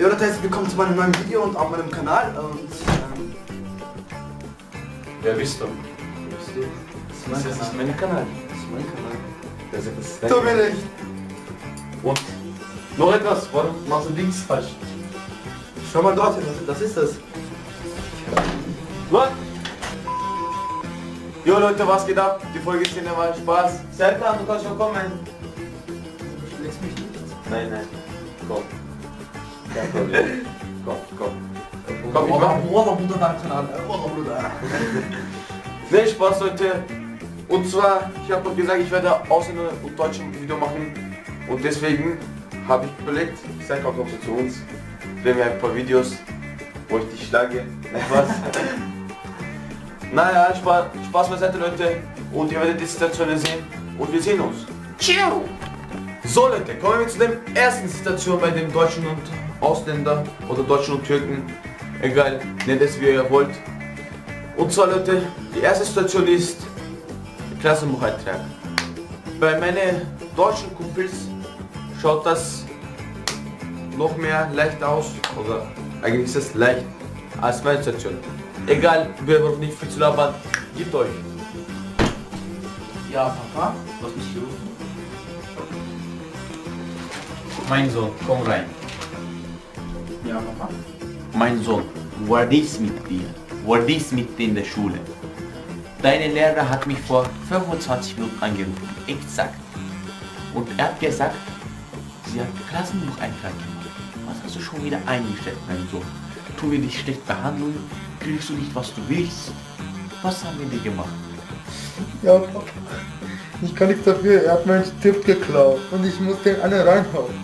Ja, das heißt, willkommen zu meinem neuen Video und auf meinem Kanal. Und wer bist du? das ist mein Kanal. Das ist mein Kanal. Das ist mein Kanal. So bin ich. Und noch etwas, warum machst du links falsch? Schau mal dorthin, das ist das. Was? Jo Leute, was geht ab? Die Folge ist immer Spaß. Serkan, du kannst schon kommen. Du schlägst mich nicht. Nein, nein. Komm. Kein Problem. Komm. Komm, ich mach. Wallah, Bruder, dein Kanal. Wallah, Bruder. Nee, Spaß, Leute. Und zwar, ich habe doch gesagt, ich werde Ausländer und Deutschen Video machen. Und deswegen habe ich überlegt, Serkan kommt zu uns. Drehen wir ein paar Videos, wo ich dich schlage. Etwas. Naja, Spaß beiseite, Leute. Und ihr werdet die Situationen sehen. Und wir sehen uns. Ciao! So Leute, kommen wir zu der ersten Situation bei den Deutschen und Ausländer oder Deutschen und Türken. Egal, nennt es wie ihr wollt. Und zwar Leute, die erste Situation ist Klassenbucheintrag. Bei meinen deutschen Kumpels schaut das noch mehr leicht aus, oder eigentlich ist es leicht als meine Situation. Egal, wir brauchen nicht viel zu labern, gebt euch. Ja, Papa, lass mich hier rufen. Mein Sohn, komm rein. Ja, Papa. Mein Sohn, war dies mit dir? War dies mit dir in der Schule? Deine Lehrer hat mich vor 25 Minuten angerufen, exakt. Und er hat gesagt, sie hat Klassenbucheintrag gemacht. Was hast du schon wieder eingestellt, mein Sohn? Tun wir dich schlecht behandeln? Kriegst du nicht, was du willst? Was haben wir dir gemacht? Ja, Papa. Ich kann nichts dafür, er hat meinen Stift geklaut und ich muss den alle reinhauen.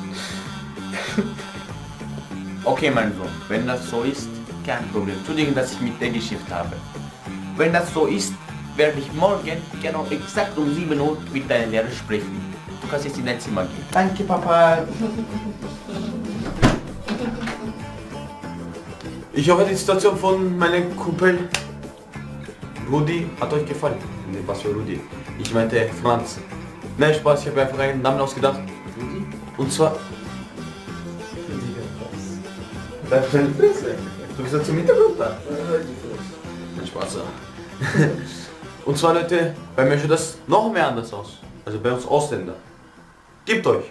Okay, mein Sohn, wenn das so ist, kein Problem. Entschuldigung, dass ich mit dir geschimpft habe. Wenn das so ist, werde ich morgen genau exakt um 7 Uhr mit deiner Lehrer sprechen. Du kannst jetzt in dein Zimmer gehen. Danke, Papa. Ich hoffe, die Situation von meinem Kumpel Rudi hat euch gefallen. Nee, was für Rudi? Ich meinte Franz. Nein, Spaß, ich habe einfach einen Namen ausgedacht. Rudi? Und zwar... Du bist ja zum Hintergrund da. Nein, Spaß. Und zwar Leute, bei mir schaut das noch mehr anders aus. Also bei uns Ausländer. Gebt euch!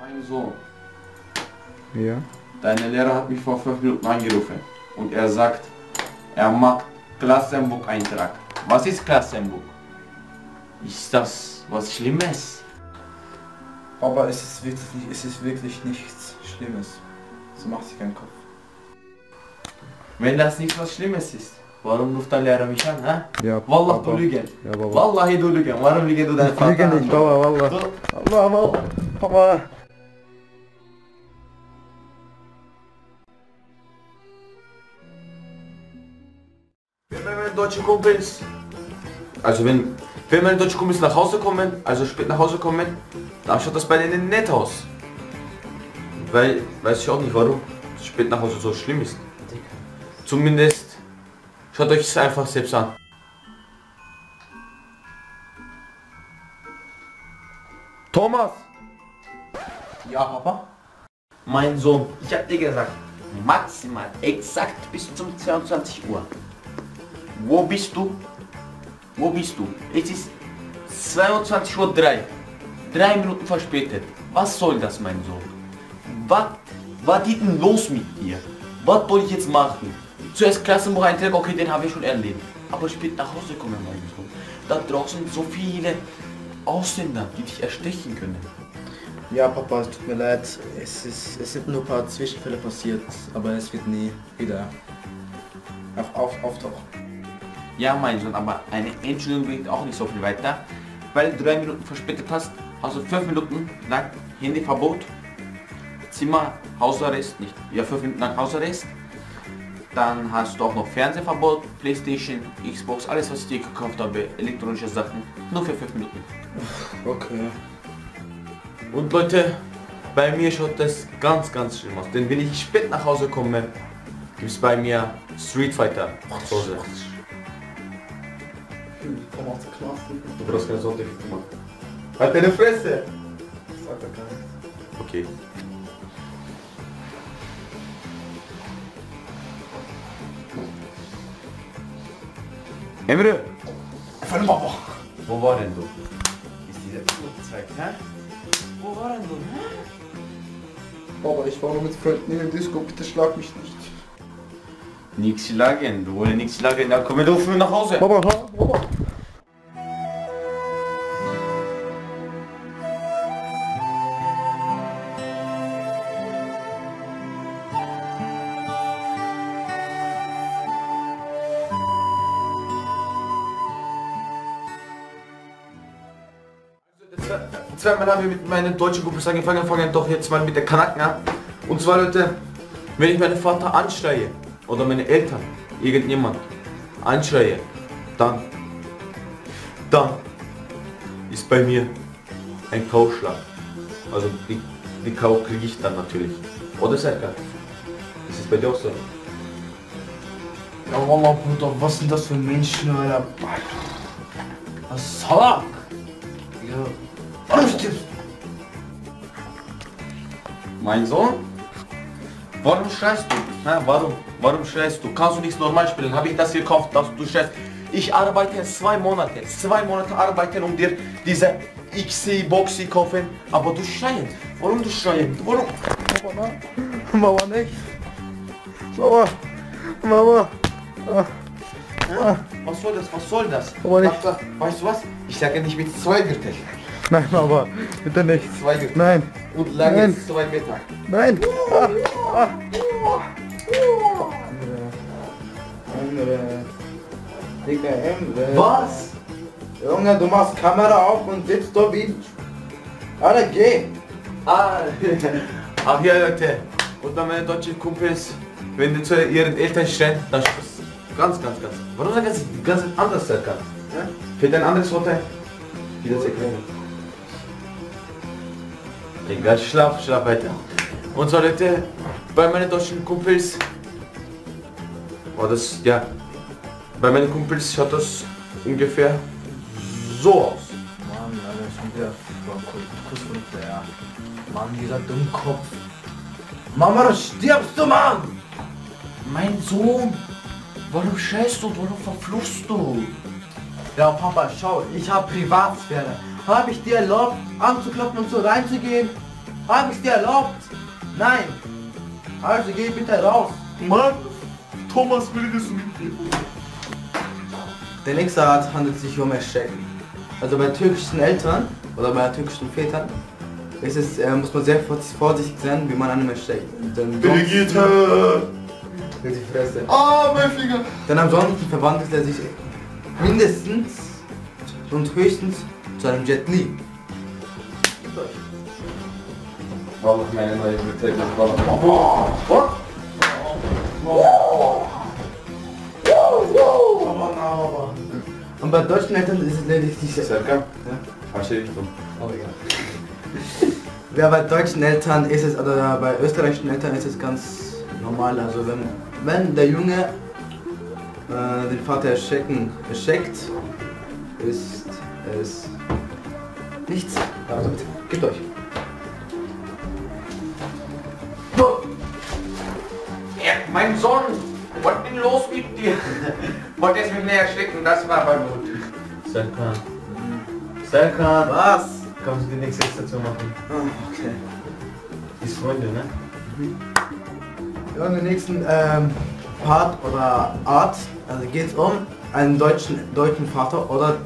Mein Sohn, Ja? deine Lehrer hat mich vor 5 Minuten angerufen und er sagt, er macht Klassenbucheintrag. Was ist Klassenbuch? Ist das was Schlimmes? Aber es ist wirklich nichts Schlimmes. So macht sich keinen Kopf. Wenn das nicht was Schlimmes ist, warum ruft der Lehrer mich an, hä? Ja, Wallah, Papa. du lügen. Ja, Baba. Wallahi, du lügen. Warum lügen du deinen Vater? Lüge nicht, Baba, Wallah. Du- Wallah, Papa. Wenn meine deutschen Kumpels, also wenn meine deutschen Kumpels nach Hause kommen, also spät nach Hause kommen, dann schaut das bei denen nett aus. Weil, weiß ich auch nicht warum, spät nach Hause so schlimm ist. Zumindest, schaut euch es einfach selbst an. Thomas! Ja, Papa. Mein Sohn, ich habe dir gesagt, maximal exakt bis zum 22 Uhr. Wo bist du? Wo bist du? Es ist 22:03 Uhr. 3 Minuten verspätet. Was soll das, mein Sohn? Was ist denn los mit dir? Was soll ich jetzt machen? Zuerst Klassenbucheintrag, okay, den habe ich schon erledigt. Aber spät nach Hause kommen, mein Sohn. Da draußen sind so viele Ausländer, die dich erstechen können. Ja, Papa, es tut mir leid. Es sind nur ein paar Zwischenfälle passiert, aber es wird nie wieder auftauchen. Ja, mein Sohn, aber eine Entschuldigung bringt auch nicht so viel weiter. Weil du 3 Minuten verspätet hast, also 5 Minuten lang Handyverbot, Zimmer, Hausarrest, nicht, ja 5 Minuten lang Hausarrest Dann hast du auch noch Fernsehverbot, Playstation, Xbox, alles was ich dir gekauft habe, elektronische Sachen, nur für 5 Minuten. Okay. Und Leute, bei mir schaut das ganz schlimm aus. Denn wenn ich spät nach Hause komme, gibt es bei mir Street Fighter zu Hause. Komm aus der Knast. Du brauchst keine Sorte gemacht. Halt deine Fresse! Sagt er gar nicht. Okay. Emre! Von Mama. Wo war denn du? Ist dieser Uhrzeit, hä? Wo war denn du, hä? Baba, ich war nur mit Freunden in der Disco, bitte schlag mich nicht. Nix schlagen, du wolltest nichts schlagen, dann komm doch früh nach Hause. Baba, ha? Baba. Zweimal haben wir mit meiner deutschen Gruppe angefangen, fangen doch jetzt mal mit der Kanaken an. Und zwar Leute, wenn ich meinen Vater anschreie oder meine Eltern, irgendjemand anschreie, dann ist bei mir ein Kauschlag. Also die Kau kriege ich dann natürlich. Oder Serkan? Ist es bei dir auch so? Ja, Mama, Bruder, was sind das für Menschen, Alter? Was soll er? Ja. Mein Sohn? Warum schreist du? Na, warum schreist du? Kannst du nichts normal spielen? Habe ich das gekauft, dass du schreist? Ich arbeite 2 Monate. 2 Monate arbeiten, um dir diese XC-Boxy kaufen. Aber du schreien. Warum du schreien? Warum? Mama, Mama nicht. Mama, Mama. Was soll das? Was soll das? Aber nicht. Weißt du was? Ich sage nicht mit 2 Gürtel. Nein, Mama, bitte nicht. 2 Gürtel. Nein, Und lang Nein. ist 2 Meter. nein. Emre. Digga, Emre. Was? Junge, du machst Kamera auf und sitzt da wie... Alter, geh. Ach ja Leute. Und dann meine deutschen Kumpels, wenn die zu ihren Eltern schreien, dann ist das ganz. Warum sagen sie ganz anders, Serkan? Ja? Fehlt ein anderes Wort ein? Wie das erklären? Egal, schlaf weiter. Und so Leute, bei meinen deutschen Kumpels war das, ja, bei meinen Kumpels schaut das ungefähr so aus. Mann, Alter, schon wieder Kuss von der. Mann, dieser Dummkopf. Mama, da stirbst du, Mann! Mein Sohn! Warum schreist du? Warum verfluchst du? Ja, Papa, schau, ich habe Privatsphäre. Habe ich dir erlaubt, anzuklopfen und so reinzugehen? Habe ich dir erlaubt? Nein. Also geh bitte raus. Mann, Thomas will das mit dir. Der nächste Art handelt sich um Erschrecken. Also bei türkischen Eltern oder bei türkischen Vätern ist es, muss man sehr vorsichtig sein, wie man einem erschreckt. Denn Brigitte! Mit die Fresse. Ah, mein Finger! Denn ansonsten verwandelt er sich mindestens und höchstens zu einem Jet Li. Wallah, meine neue Bibliothek. Und bei deutschen Eltern ist es lediglich... Serkan? Ja? Falsche Richtung. Oh, egal. Ja, bei deutschen Eltern ist es, oder bei österreichischen Eltern ist es ganz normal. Also wenn der Junge den Vater erschreckt, ist es nichts. Also bitte, gebt euch. Ja, mein Sohn! Was ist denn los mit dir? Wolltest mich näher erschrecken, das war aber gut. Serkan. Serkan. Was? Kannst du die nächste Station machen? Oh, okay. Ist Freunde, ne? Ja, in der nächsten Part oder Art geht es um einen deutschen Vater oder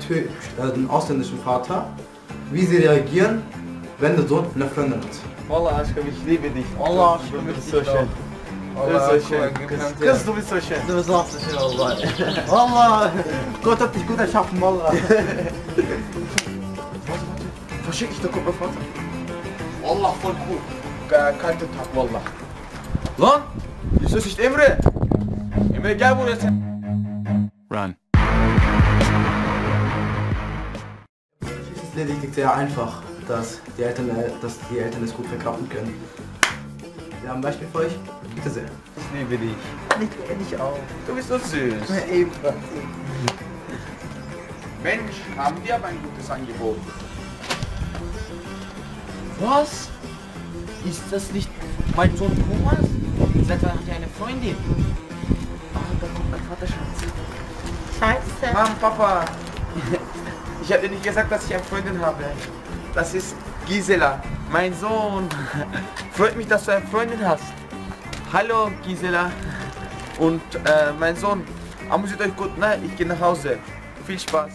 einen ausländischen Vater, wie sie reagieren, wenn der Sohn eine Freundin hat. Wallah, Aşkım, ich liebe dich. Allah, du bist so schön. Du bist so schön. Chris, du bist so schön. Du bist auch so schön, Allah. Allah, Gott hat dich gut erschaffen, Allah. Verschick ich, da kommt mein Vater. Wallah, voll cool. Kalter Tag, Wallah. Lan, ist das nicht Emre? Mir egal, wo das ist. Run. Es ist lediglich sehr einfach, dass die Eltern es gut verkraften können. Wir haben ein Beispiel für euch. Bitte sehr. Ich liebe dich. Ich auch. Du bist so süß. Ebenfalls. Mensch, haben wir aber ein gutes Angebot. Was? Ist das nicht mein Sohn Thomas? Seit wann hat er eine Freundin? Ah, da kommt mein Vater schon. Scheiße. Mom, Papa. Ich habe dir nicht gesagt, dass ich eine Freundin habe. Das ist Gisela, mein Sohn. Freut mich, dass du eine Freundin hast. Hallo Gisela. Und mein Sohn, amüsiert euch gut, ne? Ich gehe nach Hause. Viel Spaß.